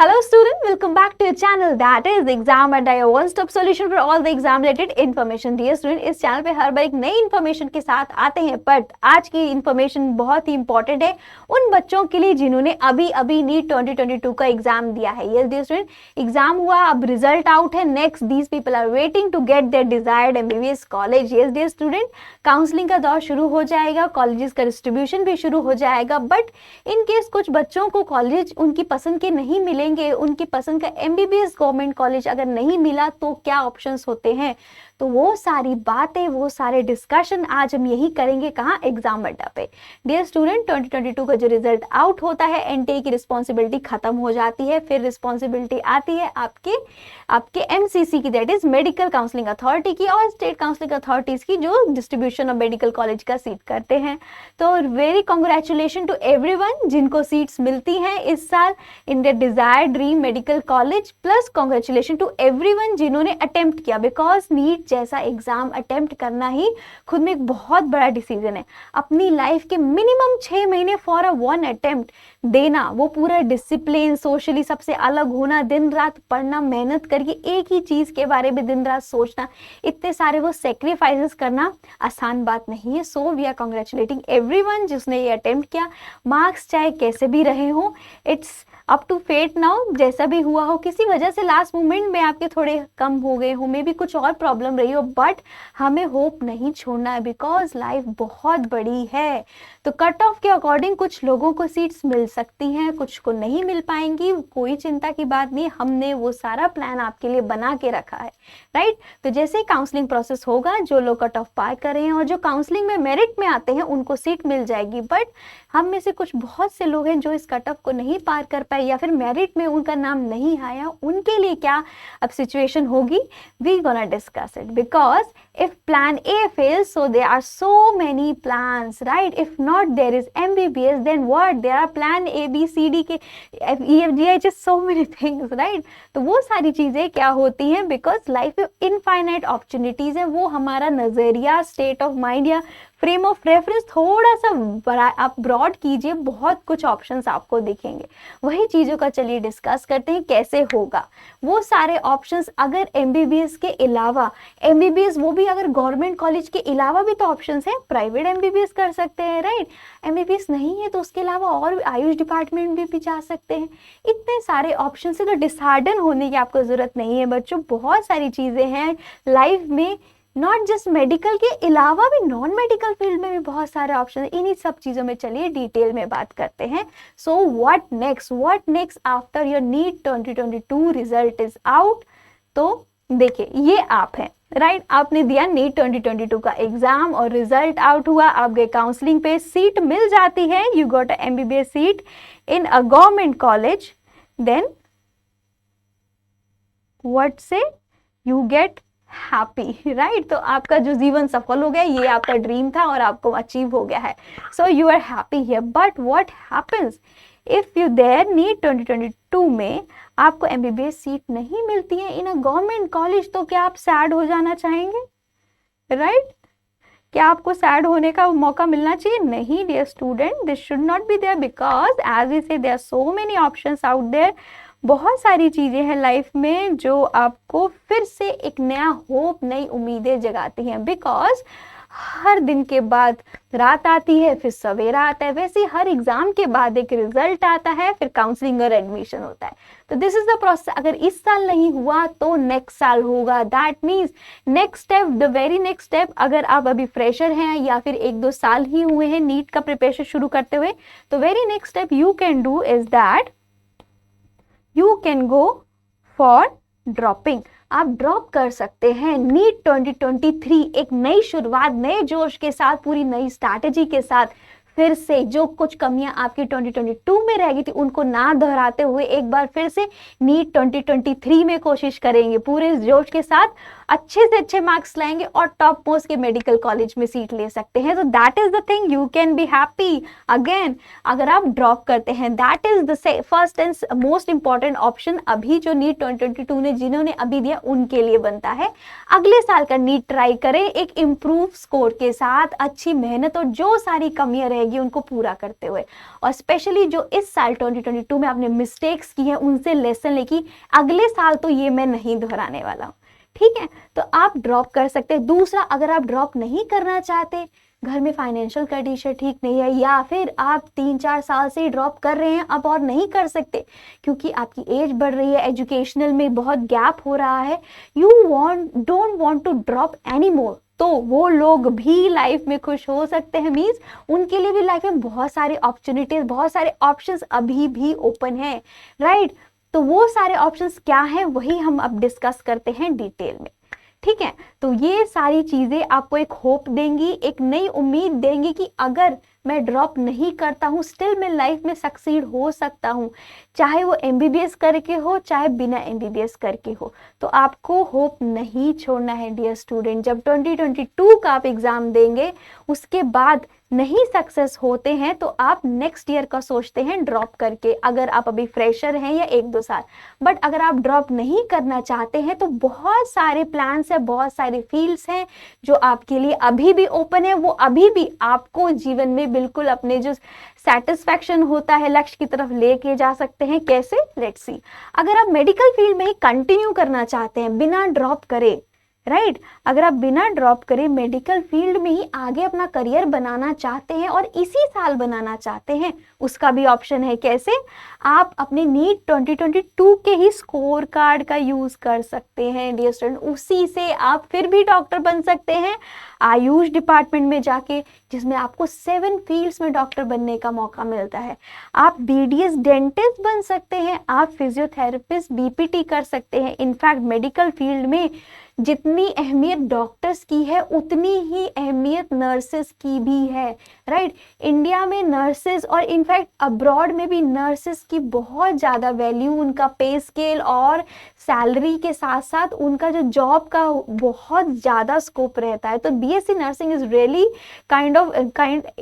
Hello student, welcome back to your channel that is Exam Adda, your one stop solution for all the exam related information. Dear student, इस channel पे हर बार एक नई information के साथ आते हैं, but आज की इन्फॉर्मेशन बहुत ही इंपॉर्टेंट है उन बच्चों के लिए जिन्होंने अभी अभी नीट 2022 का एग्जाम दिया है. यस डियर स्टूडेंट, एग्जाम हुआ, अब रिजल्ट आउट है. Next these people are waiting to get their desired MBBS college. Yes dear student, counselling का दौर शुरू हो जाएगा, कॉलेजेस का डिस्ट्रीब्यूशन भी शुरू हो जाएगा. बट इन केस कुछ बच्चों को कॉलेज उनकी पसंद के नहीं मिलेंगे, उनकी पसंद का MBBS गवर्नमेंट कॉलेज अगर नहीं मिला तो क्या ऑप्शंस होते हैं, तो वो सारी बातें, वो सारे डिस्कशन आज हम यही करेंगे. कहाँ? एग्जाम अड्डा पे. डियर स्टूडेंट, 2022 का जो रिजल्ट आउट होता है, NTA की रिस्पॉन्सिबिलिटी खत्म हो जाती है. फिर रिस्पॉन्सिबिलिटी आती है आपके MCC की, that is medical counselling authority की, और स्टेट काउंसलिंग अथॉरिटीज की जो डिस्ट्रीब्यूशन ऑफ मेडिकल कॉलेज का सीट करते हैं. तो वेरी कॉन्ग्रेचुलेशन टू एवरीवन जिनको सीट्स मिलती हैं इस साल in the desired dream medical college. Plus congratulation to everyone जिन्होंने अटेम्प्ट किया, बिकॉज नीट जैसा एग्जाम अटेम्प्ट करना ही खुद में एक बहुत बड़ा डिसीजन है. अपनी लाइफ के मिनिमम 6 महीने फॉर अ वन अटेम्प्ट देना, वो पूरा डिसिप्लिन, सोशली सबसे अलग होना, दिन रात पढ़ना, मेहनत करके एक ही चीज के बारे में दिन रात सोचना, इतने सारे वो सेक्रीफाइसेस करना आसान बात नहीं है. So we are congratulating everyone जिसने ये अटेम्प्ट किया. मार्क्स चाहे कैसे भी रहे हो, it's up to fate now. जैसा भी हुआ हो, किसी वजह से लास्ट मोमेंट में आपके थोड़े कम हो गए हो, मे बी कुछ और प्रॉब्लम रही हो, बट हमें होप नहीं छोड़ना है बिकॉज लाइफ बहुत बड़ी है. तो कट ऑफ के अकॉर्डिंग कुछ लोगों को सीट्स मिल सकती हैं, कुछ को नहीं मिल पाएंगी. कोई चिंता की बात नहीं, हमने वो सारा प्लान आपके लिए बना के रखा है, राइट. तो जैसे काउंसलिंग प्रोसेस होगा, जो लोग कट ऑफ पार कर रहे हैं और जो काउंसलिंग में मेरिट में आते हैं उनको सीट मिल जाएगी. बट हम में से कुछ बहुत से लोग हैं जो इस कट ऑफ को नहीं पार कर पाए या फिर मेरिट में उनका नाम नहीं आया. उनके लिए क्या अब सिचुएशन होगी, we gonna discuss it. Because if plan A fails, so there are so many plans, right? If not there is MBBS, then what? There are plan A, B, C, D, K, F, E, F, G, H, so many things, right? तो वो सारी चीजें क्या होती हैं, because life में infinite opportunities है. वो हमारा नजरिया, स्टेट ऑफ माइंड या फ्रेम ऑफ रेफरेंस थोड़ा सा बड़ा आप ब्रॉड कीजिए, बहुत कुछ ऑप्शंस आपको दिखेंगे. वही चीज़ों का चलिए डिस्कस करते हैं कैसे होगा. वो सारे ऑप्शंस अगर MBBS के अलावा, MBBS वो भी अगर गवर्नमेंट कॉलेज के अलावा भी तो ऑप्शंस हैं, प्राइवेट MBBS कर सकते हैं, राइट. MBBS नहीं है तो उसके अलावा और आयुष डिपार्टमेंट भी जा सकते हैं. इतने सारे ऑप्शन है, तो डिसहार्डन होने की आपको ज़रूरत नहीं है बच्चों. बहुत सारी चीज़ें हैं लाइफ में, नॉट जस्ट मेडिकल के अलावा भी नॉन मेडिकल फील्ड में भी बहुत सारे ऑप्शन हैं. इन्हीं सब चीज़ों में चलिए डिटेल में बात करते हैं. So what next after your NEET 2022 result is out. तो देखिए, ये आप हैं, राइट. आपने दिया नीट 2022 का एग्जाम और रिजल्ट आउट हुआ, आप गए काउंसलिंग पे, सीट मिल जाती है, you got a MBBS seat in a government college. Then what say you get happy, right. तो आपका जो जीवन सफल हो गया, ये आपका ड्रीम था और आपको अचीव हो गया है. So you are happy here. But what happens if you their NEET 2022 में आपको MBBS सीट नहीं मिलती है इन अ गवर्नमेंट कॉलेज, तो क्या आप सैड हो जाना चाहेंगे, राइट? क्या आपको सैड होने का मौका मिलना चाहिए? नहीं dear student, this should not be there, because as we say there are so many options out there. बहुत सारी चीज़ें हैं लाइफ में जो आपको फिर से एक नया होप, नई उम्मीदें जगाती हैं. बिकॉज हर दिन के बाद रात आती है, फिर सवेरा आता है. वैसे हर एग्जाम के बाद एक रिजल्ट आता है, फिर काउंसलिंग और एडमिशन होता है. तो दिस इज द प्रोसेस. अगर इस साल नहीं हुआ तो नेक्स्ट साल होगा. That means next step, the very next step, अगर आप अभी फ्रेशर हैं या फिर 1-2 साल ही हुए हैं नीट का प्रिपरेशन शुरू करते हुए, तो very next step you can do is that you can go for dropping. आप ड्रॉप कर सकते हैं नीट 2023 एक नई शुरुआत, नए जोश के साथ, पूरी नई स्ट्रैटेजी के साथ. फिर से जो कुछ कमियां आपकी 2022 में रह गई थी उनको ना दोहराते हुए एक बार फिर से नीट 2023 में कोशिश करेंगे पूरे जोश के साथ. अच्छे से अच्छे मार्क्स लाएंगे और टॉप मोस्ट के मेडिकल कॉलेज में सीट ले सकते हैं। तो that is the thing, you can be happy. Again अगर आप ड्रॉप करते हैं, that is the first and most important option अभी जो नीट 2022 ने जिन्होंने अभी दिया उनके लिए बनता है। अगले साल का नीट ट्राई करें एक इम्प्रूव स्कोर के साथ, अच्छी मेहनत और जो सारी कमियां रहेगी उनको पूरा करते हुए, और स्पेशली जो इस साल 2022 में आपने मिस्टेक्स की है उनसे लेसन लेके अगले साल तो ये मैं नहीं दोहराने वाला हूँ। ठीक है, तो आप ड्रॉप कर सकते हैं। दूसरा, अगर आप ड्रॉप नहीं करना चाहते, घर में फाइनेंशियल कंडीशन ठीक नहीं है, या फिर आप 3-4 साल से ही ड्रॉप कर रहे हैं अब और नहीं कर सकते क्योंकि आपकी एज बढ़ रही है, एजुकेशनल में बहुत गैप हो रहा है, you don't want to drop any more, तो वो लोग भी लाइफ में खुश हो सकते हैं। मीन्स उनके लिए भी लाइफ में बहुत सारी अपॉर्चुनिटीज, बहुत सारे ऑप्शंस अभी भी ओपन है, राइट। तो वो सारे ऑप्शंस क्या हैं वही हम अब डिस्कस करते हैं डिटेल में। ठीक है, तो ये सारी चीजें आपको एक होप देंगी, एक नई उम्मीद देंगी कि अगर मैं ड्रॉप नहीं करता हूँ स्टिल मैं लाइफ में सक्सीड हो सकता हूँ, चाहे वो MBBS करके हो चाहे बिना MBBS करके हो। तो आपको होप नहीं छोड़ना है डियर स्टूडेंट। जब 2022 का आप एग्जाम देंगे उसके बाद नहीं सक्सेस होते हैं तो आप नेक्स्ट ईयर का सोचते हैं ड्रॉप करके, अगर आप अभी फ्रेशर हैं या 1-2 साल। बट अगर आप ड्रॉप नहीं करना चाहते हैं तो बहुत सारे प्लान्स हैं, बहुत सारे फील्ड्स हैं जो आपके लिए अभी भी ओपन है, वो अभी भी आपको जीवन में बिल्कुल अपने जो सेटिस्फैक्शन होता है लक्ष्य की तरफ लेके जा सकते हैं। कैसे, लेट्स सी। अगर आप मेडिकल फील्ड में ही कंटिन्यू करना चाहते हैं बिना ड्रॉप करे, राइट, अगर आप बिना ड्रॉप करे मेडिकल फील्ड में ही आगे अपना करियर बनाना चाहते हैं और इसी साल बनाना चाहते हैं, उसका भी ऑप्शन है। कैसे, आप अपने नीट 2022 के ही स्कोर कार्ड का यूज कर सकते हैं डियर स्टूडेंट, उसी से आप फिर भी डॉक्टर बन सकते हैं आयुष डिपार्टमेंट में जाके, जिसमें आपको 7 फील्ड्स में डॉक्टर बनने का मौका मिलता है। आप BDS डेंटिस्ट बन सकते हैं, आप फिजियोथेरेपिस्ट BPT कर सकते हैं। इनफैक्ट मेडिकल फील्ड में जितनी अहमियत डॉक्टर्स की है उतनी ही अहमियत नर्सेस की भी है, राइट। इंडिया में नर्सेस और इनफैक्ट अब्रॉड में भी नर्सेस की बहुत ज़्यादा वैल्यू, उनका पे स्केल और सैलरी के साथ साथ उनका जो जॉब का बहुत ज़्यादा स्कोप रहता है। तो BSc नर्सिंग इज़ रियली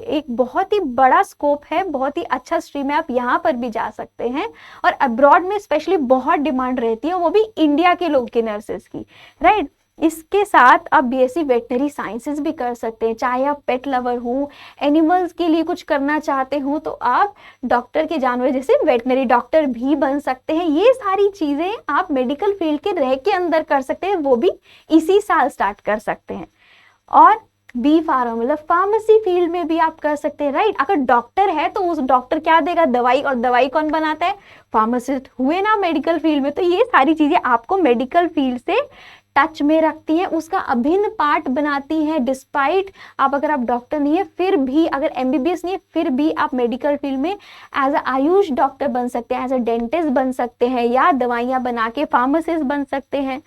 एक बहुत ही बड़ा स्कोप है, बहुत ही अच्छा स्ट्रीम है, आप यहाँ पर भी जा सकते हैं। और अब्रॉड में स्पेशली बहुत डिमांड रहती है, वो भी इंडिया के लोग के नर्सेस की, राइट। इसके साथ आप BSc वेटनरी साइंसेज भी कर सकते हैं, चाहे आप पेट लवर हो, एनिमल्स के लिए कुछ करना चाहते हो तो आप डॉक्टर के जानवर जैसे वेटनरी डॉक्टर भी बन सकते हैं। ये सारी चीज़ें आप मेडिकल फील्ड के रह के अंदर कर सकते हैं, वो भी इसी साल स्टार्ट कर सकते हैं। और बी फार्मा मतलब फार्मेसी फील्ड में भी आप कर सकते हैं, राइट। अगर डॉक्टर है तो उस डॉक्टर क्या देगा, दवाई, और दवाई कौन बनाता है, फार्मासिस्ट हुए ना मेडिकल फील्ड में। तो ये सारी चीजें आपको मेडिकल फील्ड से टच में रखती हैं, उसका अभिन्न पार्ट बनाती हैं। डिस्पाइट आप अगर आप डॉक्टर नहीं है फिर भी, अगर MBBS नहीं है फिर भी आप मेडिकल फील्ड में एज अ आयुष डॉक्टर बन सकते हैं, एज अ डेंटिस्ट बन सकते हैं, या दवाइयाँ बना के फार्मासिस्ट बन सकते हैं।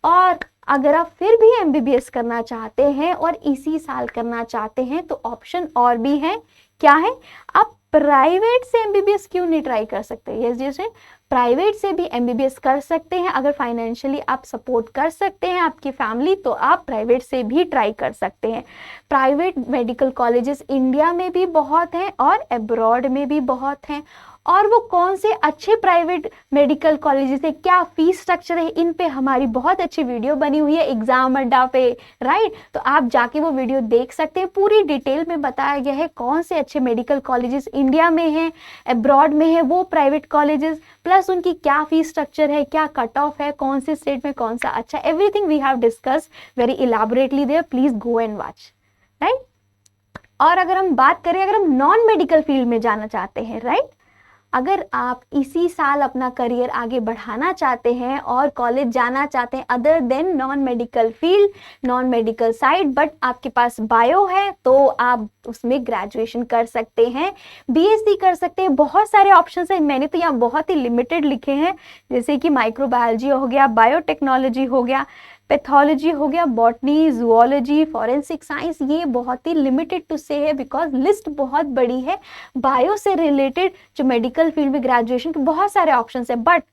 और अगर आप फिर भी MBBS करना चाहते हैं और इसी साल करना चाहते हैं तो ऑप्शन और भी है। क्या है, आप प्राइवेट से MBBS क्यों नहीं ट्राई कर सकते। यस जैसे प्राइवेट से भी MBBS कर सकते हैं, अगर फाइनेंशियली आप सपोर्ट कर सकते हैं आपकी फैमिली तो आप प्राइवेट से भी ट्राई कर सकते हैं। प्राइवेट मेडिकल कॉलेजेस इंडिया में भी बहुत हैं और अब्रॉड में भी बहुत हैं। और वो कौन से अच्छे प्राइवेट मेडिकल कॉलेजेस है, क्या फीस स्ट्रक्चर है, इन पे हमारी बहुत अच्छी वीडियो बनी हुई है एग्जाम अड्डा पे, राइट। तो आप जाके वो वीडियो देख सकते हैं, पूरी डिटेल में बताया गया है कौन से अच्छे मेडिकल कॉलेजेस इंडिया में हैं, अब्रॉड में है वो प्राइवेट कॉलेजेस, प्लस उनकी क्या फीस स्ट्रक्चर है, क्या कट ऑफ है, कौन से स्टेट में कौन सा अच्छा, everything we have discuss very elaborately there, please go and watch, right. और अगर हम बात करें, अगर हम नॉन मेडिकल फील्ड में जाना चाहते हैं, राइट, अगर आप इसी साल अपना करियर आगे बढ़ाना चाहते हैं और कॉलेज जाना चाहते हैं other than non medical field, non medical side, but आपके पास बायो है तो आप उसमें ग्रेजुएशन कर सकते हैं, BSc कर सकते हैं। बहुत सारे ऑप्शंस हैं, मैंने तो यहाँ बहुत ही लिमिटेड लिखे हैं, जैसे कि माइक्रोबायोलॉजी हो गया, बायोटेक्नोलॉजी हो गया, पैथोलॉजी हो गया, बॉटनी, जूलॉजी, फॉरेंसिक साइंस। ये बहुत ही लिमिटेड टू से है बिकॉज लिस्ट बहुत बड़ी है। बायो से रिलेटेड जो मेडिकल फील्ड में ग्रेजुएशन के बहुत सारे ऑप्शंस है, बट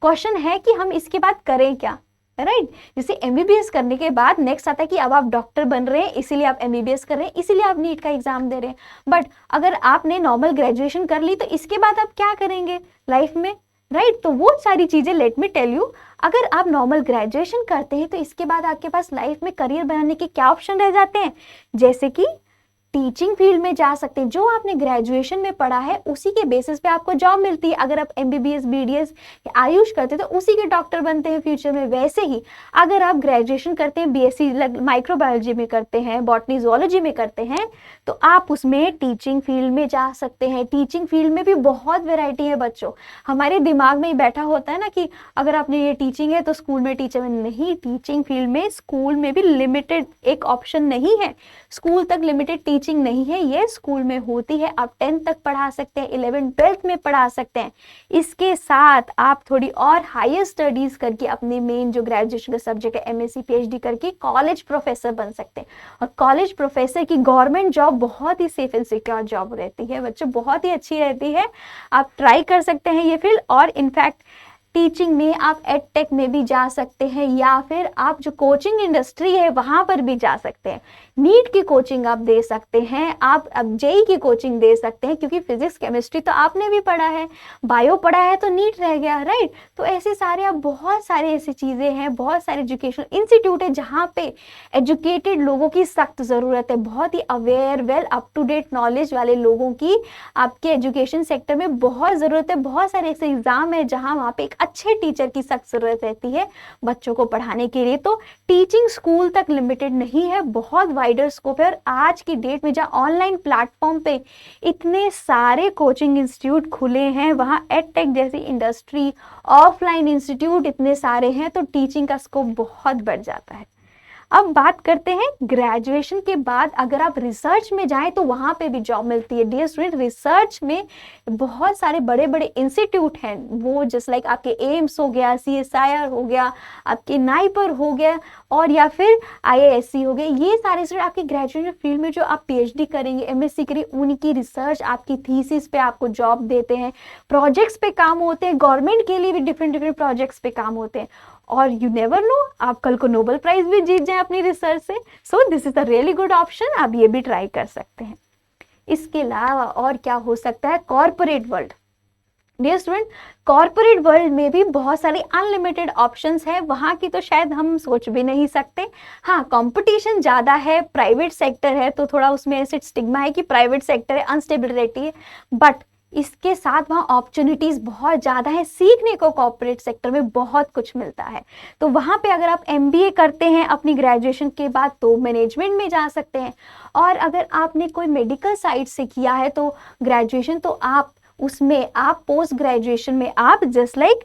क्वेश्चन है कि हम इसके बाद करें क्या, राइट। जैसे एमबीबीएस करने के बाद नेक्स्ट आता है कि अब आप डॉक्टर बन रहे हैं, इसीलिए आप एमबीबीएस कर रहे हैं, इसीलिए आप नीट का एग्जाम दे रहे हैं। बट अगर आपने नॉर्मल ग्रेजुएशन कर ली तो इसके बाद आप क्या करेंगे लाइफ में, राइट। तो वो सारी चीजें लेट मी टेल यू, अगर आप नॉर्मल ग्रेजुएशन करते हैं तो इसके बाद आपके पास लाइफ में करियर बनाने के क्या ऑप्शन रह जाते हैं, जैसे कि टीचिंग फील्ड में जा सकते हैं। जो आपने ग्रेजुएशन में पढ़ा है उसी के बेसिस पे आपको जॉब मिलती है। अगर आप एमबीबीएस बीडीएस या आयुष करते हैं तो उसी के डॉक्टर बनते हैं फ्यूचर में। वैसे ही अगर आप ग्रेजुएशन करते हैं, बीएससी माइक्रोबायोलॉजी में करते हैं, बॉटनी जूलॉजी में करते हैं, तो आप उसमें टीचिंग फील्ड में जा सकते हैं। टीचिंग फील्ड में भी बहुत वेराइटी है बच्चों। हमारे दिमाग में ही बैठा होता है ना कि अगर आपने ये टीचिंग है तो स्कूल में टीचर में नहीं, टीचिंग फील्ड में स्कूल में भी लिमिटेड एक ऑप्शन नहीं है, स्कूल तक लिमिटेड टीचिंग नहीं है, ये स्कूल में होती है। आप 10th तक पढ़ा सकते हैं, 11th 12th में पढ़ा सकते हैं। इसके साथ आप थोड़ी और हायर स्टडीज करके अपने मेन जो ग्रेजुएशन का सब्जेक्ट है एमएससी पीएचडी करके कॉलेज प्रोफेसर बन सकते हैं। और कॉलेज प्रोफेसर की गवर्नमेंट जॉब बहुत ही सेफ एंड सिक्योर जॉब रहती है बच्चों, बहुत ही अच्छी रहती है। आप ट्राई कर सकते हैं ये फील्ड। और इनफैक्ट टीचिंग में आप एडटेक में भी जा सकते हैं, या फिर आप जो कोचिंग इंडस्ट्री है वहां पर भी जा सकते हैं। नीट की कोचिंग आप दे सकते हैं, आप अब जेई की कोचिंग दे सकते हैं, क्योंकि फिजिक्स केमिस्ट्री तो आपने भी पढ़ा है, बायो पढ़ा है तो नीट रह गया, राइट। तो ऐसे सारे अब बहुत सारे ऐसी चीजें हैं, बहुत सारे एजुकेशनल इंस्टीट्यूट है जहाँ पे एजुकेटेड लोगों की सख्त जरूरत है, बहुत ही aware well up to date knowledge वाले लोगों की आपके एजुकेशन सेक्टर में बहुत जरूरत है। बहुत सारे ऐसे एग्जाम है जहाँ वहाँ पे एक अच्छे टीचर की सख्त जरूरत रहती है बच्चों को पढ़ाने के लिए। तो टीचिंग स्कूल तक लिमिटेड नहीं है, बहुत वाइडर स्कोप है। और आज की डेट में जहाँ ऑनलाइन प्लेटफॉर्म पे इतने सारे कोचिंग इंस्टीट्यूट खुले हैं, वहाँ एडटेक जैसी इंडस्ट्री, ऑफलाइन इंस्टीट्यूट इतने सारे हैं, तो टीचिंग का स्कोप बहुत बढ़ जाता है। अब बात करते हैं ग्रेजुएशन के बाद अगर आप रिसर्च में जाएं तो वहां पे भी जॉब मिलती है। डियर स्टूडेंट, रिसर्च में बहुत सारे बड़े बड़े इंस्टीट्यूट हैं, वो जस्ट लाइक आपके एम्स हो गया, सीएसआईआर हो गया, आपके नाइपर हो गया, और या फिर आईआईएससी हो गया। ये सारे स्टूडेंट आपके ग्रेजुएशन फील्ड में जो आप पीएचडी करेंगे, एमएससी करेंगे, उनकी रिसर्च आपकी थीसिस पे आपको जॉब देते हैं, प्रोजेक्ट्स पे काम होते हैं, गवर्नमेंट के लिए भी डिफरेंट डिफरेंट प्रोजेक्ट्स पे काम होते हैं। और यू नेवर नो, आप कल को नोबेल प्राइज भी जीत जाएं अपनी रिसर्च से। So this is a really good option, आप ये भी ट्राई कर सकते हैं। इसके अलावा और क्या हो सकता है, corporate world. Dear student, corporate world में भी बहुत सारे अनलिमिटेड ऑप्शंस हैं, वहाँ की तो शायद हम सोच भी नहीं सकते। हाँ, कंपटीशन ज़्यादा है, प्राइवेट सेक्टर है तो थोड़ा उसमें ऐसे स्टिग्मा है कि प्राइवेट सेक्टर है, अनस्टेबल रहती है, बट इसके साथ वहाँ अपॉर्चुनिटीज बहुत ज़्यादा है, सीखने को कॉर्पोरेट सेक्टर में बहुत कुछ मिलता है। तो वहाँ पे अगर आप एमबीए करते हैं अपनी ग्रेजुएशन के बाद तो मैनेजमेंट में जा सकते हैं। और अगर आपने कोई मेडिकल साइड से किया है तो ग्रेजुएशन, तो आप उसमें आप पोस्ट ग्रेजुएशन में आप जस्ट लाइक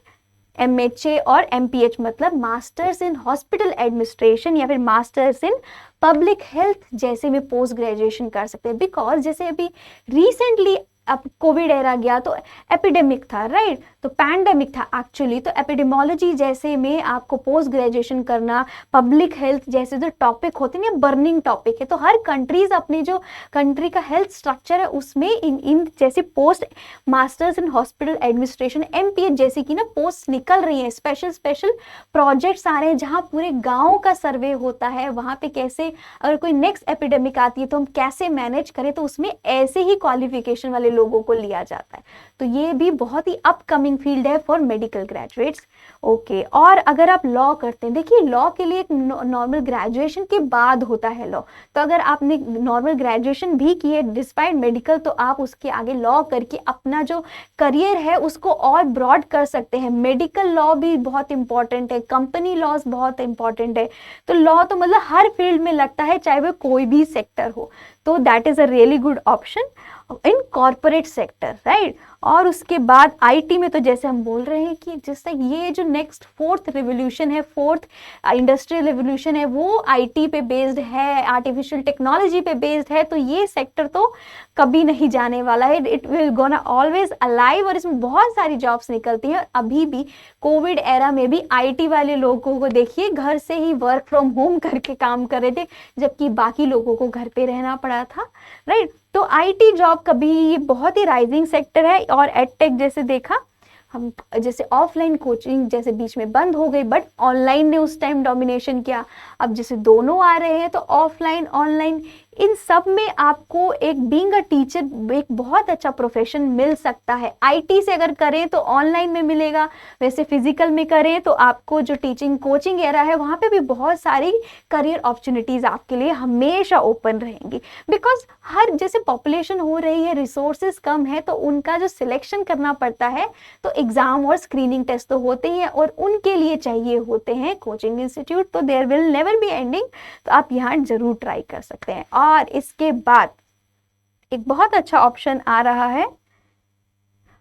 एमएचए और एमपीएच मतलब मास्टर्स इन हॉस्पिटल एडमिनिस्ट्रेशन या फिर मास्टर्स इन पब्लिक हेल्थ जैसे में पोस्ट ग्रेजुएशन कर सकते हैं। बिकॉज जैसे अभी रिसेंटली अब कोविड एरा गया तो एपिडेमिक था, राइट, तो पैंडेमिक था एक्चुअली। तो एपिडेमोलॉजी जैसे में आपको पोस्ट ग्रेजुएशन करना, पब्लिक हेल्थ जैसे जो टॉपिक होते हैं ना, बर्निंग टॉपिक है। तो हर कंट्रीज अपनी जो कंट्री का हेल्थ स्ट्रक्चर है उसमें इन जैसे post masters in hospital administration MPH जैसी की ना पोस्ट निकल रही है। स्पेशल प्रोजेक्ट्स आ रहे हैं जहाँ पूरे गाँव का सर्वे होता है, वहाँ पे कैसे अगर कोई नेक्स्ट एपिडेमिक आती है तो हम कैसे मैनेज करें, तो उसमें ऐसे ही क्वालिफिकेशन वाले लोगों को लिया जाता है। तो ये भी बहुत ही अपकमिंग फील्ड है फॉर मेडिकल ग्रेजुएट्स। ओके, और अगर आप लॉ करते हैं, देखिए लॉ के लिए एक नॉर्मल ग्रेजुएशन के बाद होता है लॉ। तो अगर आपने नॉर्मल ग्रेजुएशन भी की है डिस्पाइट मेडिकल, तो आप उसके आगे लॉ करके अपना जो करियर है उसको और ब्रॉड कर सकते हैं। मेडिकल लॉ भी बहुत इंपॉर्टेंट है, कंपनी लॉज बहुत इंपॉर्टेंट है। तो लॉ तो मतलब हर फील्ड में लगता है, चाहे वह कोई भी सेक्टर हो। तो that is a really good option in corporate sector, right. और उसके बाद आईटी में तो जैसे हम बोल रहे हैं कि जिस तक ये जो नेक्स्ट फोर्थ रिवोल्यूशन है, फोर्थ इंडस्ट्रियल रिवोल्यूशन है, वो आईटी पे बेस्ड है, आर्टिफिशियल टेक्नोलॉजी पे बेस्ड है। तो ये सेक्टर तो कभी नहीं जाने वाला है, it will gonna always alive. और इसमें बहुत सारी जॉब्स निकलती हैं। अभी भी कोविड एरा में भी आईटी वाले लोगों को देखिए घर से ही वर्क फ्रॉम होम करके काम कर रहे थे, जबकि बाकी लोगों को घर पे रहना पड़ा था, राइट। तो आईटी जॉब कभी ये बहुत ही राइजिंग सेक्टर है। और एडटेक जैसे देखा हम जैसे ऑफलाइन कोचिंग जैसे बीच में बंद हो गई, बट ऑनलाइन ने उस टाइम डोमिनेशन किया। अब जैसे दोनों आ रहे हैं तो ऑफलाइन ऑनलाइन इन सब में आपको एक बीइंग अ टीचर एक बहुत अच्छा प्रोफेशन मिल सकता है। आईटी से अगर करें तो ऑनलाइन में मिलेगा, वैसे फिजिकल में करें तो आपको जो टीचिंग कोचिंग एरा है वहाँ पे भी बहुत सारी करियर अपॉर्चुनिटीज़ आपके लिए हमेशा ओपन रहेंगी। बिकॉज हर जैसे पॉपुलेशन हो रही है, रिसोर्सेज कम है, तो उनका जो सिलेक्शन करना पड़ता है तो एग्जाम और स्क्रीनिंग टेस्ट तो होते ही हैं, और उनके लिए चाहिए होते हैं कोचिंग इंस्टीट्यूट। तो there will never be ending, तो आप यहाँ जरूर ट्राई कर सकते हैं। और इसके बाद एक बहुत अच्छा ऑप्शन आ रहा है,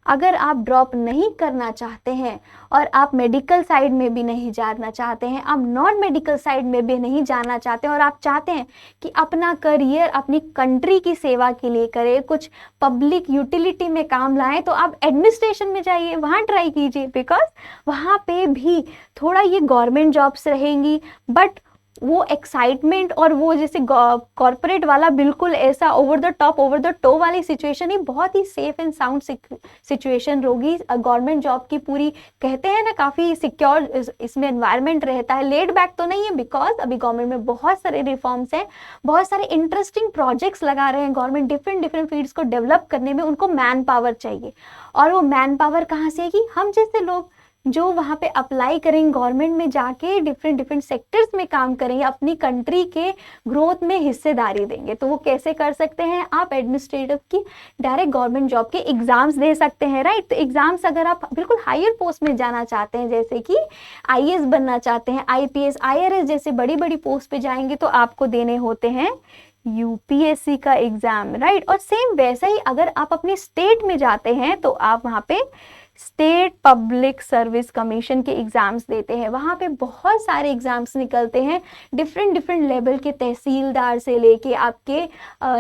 अगर आप ड्रॉप नहीं करना चाहते हैं और आप मेडिकल साइड में भी नहीं जाना चाहते हैं, आप नॉन मेडिकल साइड में भी नहीं जाना चाहते हैं, और आप चाहते हैं कि अपना करियर अपनी कंट्री की सेवा के लिए करें, कुछ पब्लिक यूटिलिटी में काम लाएं, तो आप एडमिनिस्ट्रेशन में जाइए, वहाँ ट्राई कीजिए। बिकॉज वहाँ पे भी थोड़ा ये गवर्नमेंट जॉब्स रहेंगी, बट वो एक्साइटमेंट और वो जैसे कॉर्पोरेट वाला बिल्कुल ऐसा over the top over the toe वाली सिचुएशन ही, बहुत ही सेफ एंड साउंड सिचुएशन होगी गवर्नमेंट जॉब की। पूरी कहते हैं ना काफ़ी सिक्योर इसमें एनवायरनमेंट रहता है, लेड बैक तो नहीं है, बिकॉज अभी गवर्नमेंट में बहुत सारे रिफॉर्म्स हैं, बहुत सारे इंटरेस्टिंग प्रोजेक्ट्स लगा रहे हैं गवर्नमेंट डिफरेंट डिफरेंट फील्ड्स को डेवलप करने में। उनको मैन पावर चाहिए, और वो मैन पावर कहाँ से आएगी? हम जैसे लोग जो वहाँ पे अप्लाई करेंगे गवर्नमेंट में जाके डिफरेंट डिफरेंट सेक्टर्स में काम करेंगे, अपनी कंट्री के ग्रोथ में हिस्सेदारी देंगे। तो वो कैसे कर सकते हैं? आप एडमिनिस्ट्रेटिव की डायरेक्ट गवर्नमेंट जॉब के एग्जाम्स दे सकते हैं, राइट। तो एग्जाम्स अगर आप बिल्कुल हायर पोस्ट में जाना चाहते हैं, जैसे कि आईएएस बनना चाहते हैं, आईपीएस आईआरएस जैसे बड़ी बड़ी पोस्ट पे जाएंगे, तो आपको देने होते हैं यूपीएससी का एग्जाम, राइट। और सेम वैसा ही अगर आप अपने स्टेट में जाते हैं तो आप वहाँ पे स्टेट पब्लिक सर्विस कमीशन के एग्जाम्स देते हैं। वहाँ पे बहुत सारे एग्जाम्स निकलते हैं डिफरेंट डिफरेंट लेवल के, तहसीलदार से लेके आपके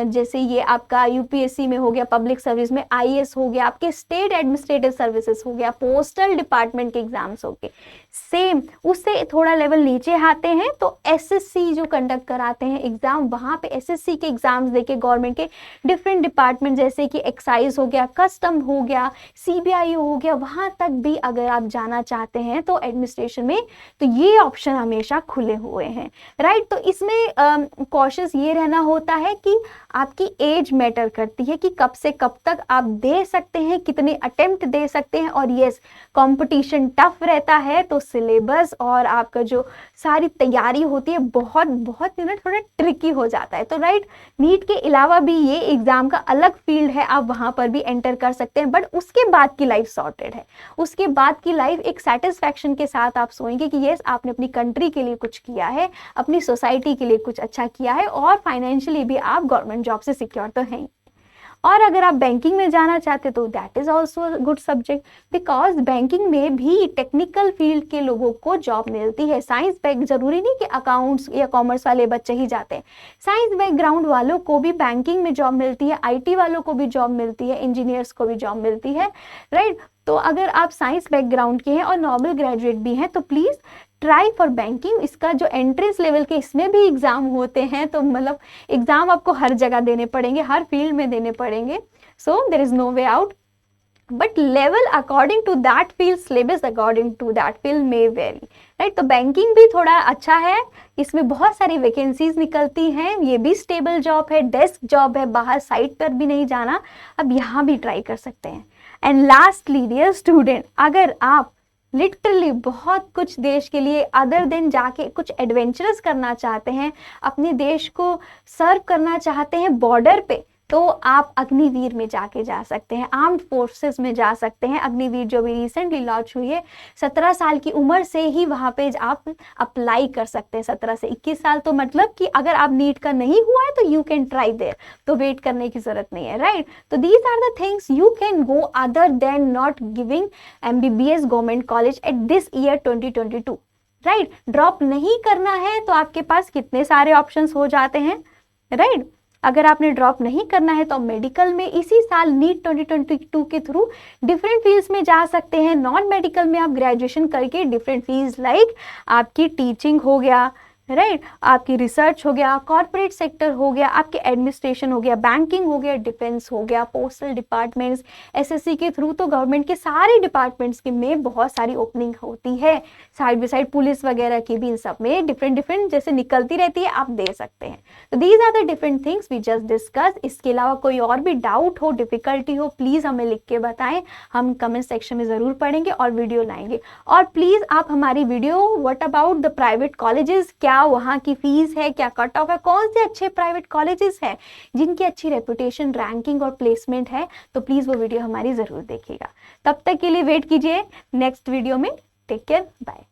जैसे ये आपका यूपीएससी में हो गया, पब्लिक सर्विस में आईएएस हो गया, आपके स्टेट एडमिनिस्ट्रेटिव सर्विसेज हो गया, पोस्टल डिपार्टमेंट के एग्जाम्स हो गए। सेम उससे थोड़ा लेवल नीचे आते हैं तो एसएससी जो कंडक्ट कराते हैं एग्जाम, वहाँ पे एसएससी के एग्जाम्स देके गवर्नमेंट के डिफरेंट डिपार्टमेंट जैसे कि एक्साइज हो गया, कस्टम हो गया, सीबीआई हो गया, वहाँ तक भी अगर आप जाना चाहते हैं तो एडमिनिस्ट्रेशन में, तो ये ऑप्शन हमेशा खुले हुए हैं, राइट। तो इसमें कॉशियस ये रहना होता है कि आपकी एज मैटर करती है कि कब से कब तक आप दे सकते हैं, कितने अटेम्प्ट दे सकते हैं। और यस, कंपटीशन टफ रहता है, तो सिलेबस और आपका जो सारी तैयारी होती है बहुत बहुत थोड़ा ट्रिकी हो जाता है। तो राइट, नीट के अलावा भी ये एग्जाम का अलग फील्ड है, आप वहाँ पर भी एंटर कर सकते हैं, बट उसके बाद की लाइफ सॉर्टेड है। उसके बाद की लाइफ एक सेटिस्फैक्शन के साथ आप सोएंगे कि यस, आपने अपनी कंट्री के लिए कुछ किया है, अपनी सोसाइटी के लिए कुछ अच्छा किया है, और फाइनेंशियली भी आप गवर्नमेंट जॉब से सिक्योर तो हैं। और अगर आप बैंकिंग में जाना चाहते तो that is also good subject, because banking में भी टेक्निकल फील्ड के लोगों को जॉब मिलती है। साइंस बैक जरूरी नहीं कि अकाउंट्स या कॉमर्स वाले बच्चे ही जाते हैं, साइंस बैकग्राउंड वालों को भी बैंकिंग में जॉब मिलती है, आईटी वालों को भी जॉब मिलती है, इंजीनियर्स को भी जॉब मिलती है, राइट। तो अगर आप साइंस बैकग्राउंड के हैं और नॉर्मल ग्रेजुएट भी हैं तो प्लीज़ ट्राई फॉर बैंकिंग। इसका जो एंट्रेंस लेवल के इसमें भी एग्जाम होते हैं, तो मतलब एग्जाम आपको हर जगह देने पड़ेंगे, हर फील्ड में देने पड़ेंगे, so there is no way out, but level according to that field, syllabus according to that field may vary, right. तो बैंकिंग भी थोड़ा अच्छा है, इसमें बहुत सारी वैकेंसीज निकलती हैं, ये भी स्टेबल जॉब है, डेस्क जॉब है, बाहर साइट पर भी नहीं जाना, अब यहाँ भी ट्राई कर सकते हैं। एंड लास्टली डियर स्टूडेंट, अगर आप लिटरली बहुत कुछ देश के लिए अदर देन जाके कुछ एडवेंचरस करना चाहते हैं, अपने देश को सर्व करना चाहते हैं बॉर्डर पे, तो आप अग्निवीर में जाके जा सकते हैं, आर्म्ड फोर्सेस में जा सकते हैं। अग्निवीर जो भी रिसेंटली लॉन्च हुई है, 17 साल की उम्र से ही वहाँ पे आप अप्लाई कर सकते हैं, 17 से 21 साल। तो मतलब कि अगर आप नीट का नहीं हुआ है तो यू कैन ट्राई देयर, तो वेट करने की जरूरत नहीं है, राइट। तो these are the things you can go other than not giving MBBS government college at this year 2022, right. Drop नहीं करना है तो आपके पास कितने सारे ऑप्शंस हो जाते हैं, राइट। अगर आपने ड्रॉप नहीं करना है तो मेडिकल में इसी साल नीट 2022 के थ्रू डिफरेंट फील्ड्स में जा सकते हैं। नॉन मेडिकल में आप ग्रेजुएशन करके डिफरेंट फील्ड्स लाइक आपकी टीचिंग हो गया, राइट आपकी रिसर्च हो गया, कॉर्पोरेट सेक्टर हो गया, आपके एडमिनिस्ट्रेशन हो गया, बैंकिंग हो गया, डिफेंस हो गया, पोस्टल डिपार्टमेंट्स, एसएससी के थ्रू तो गवर्नमेंट के सारे डिपार्टमेंट्स के में बहुत सारी ओपनिंग होती है। साइड बाई साइड पुलिस वगैरह की भी इन सब में डिफरेंट डिफरेंट जैसे निकलती रहती है, आप दे सकते हैं। तो these are the different things we just discuss. इसके अलावा कोई और भी डाउट हो, डिफिकल्टी हो, प्लीज हमें लिख के बताएं, हम कमेंट सेक्शन में जरूर पढ़ेंगे और वीडियो लाएंगे। और प्लीज आप हमारी video what about the private colleges, क्या वहाँ की फीस है, क्या कट ऑफ है, कौन से अच्छे प्राइवेट कॉलेजेस हैं जिनकी अच्छी रेपुटेशन, रैंकिंग और प्लेसमेंट है, तो प्लीज वो वीडियो हमारी जरूर देखिएगा। तब तक के लिए वेट कीजिए नेक्स्ट वीडियो में। Take care, bye.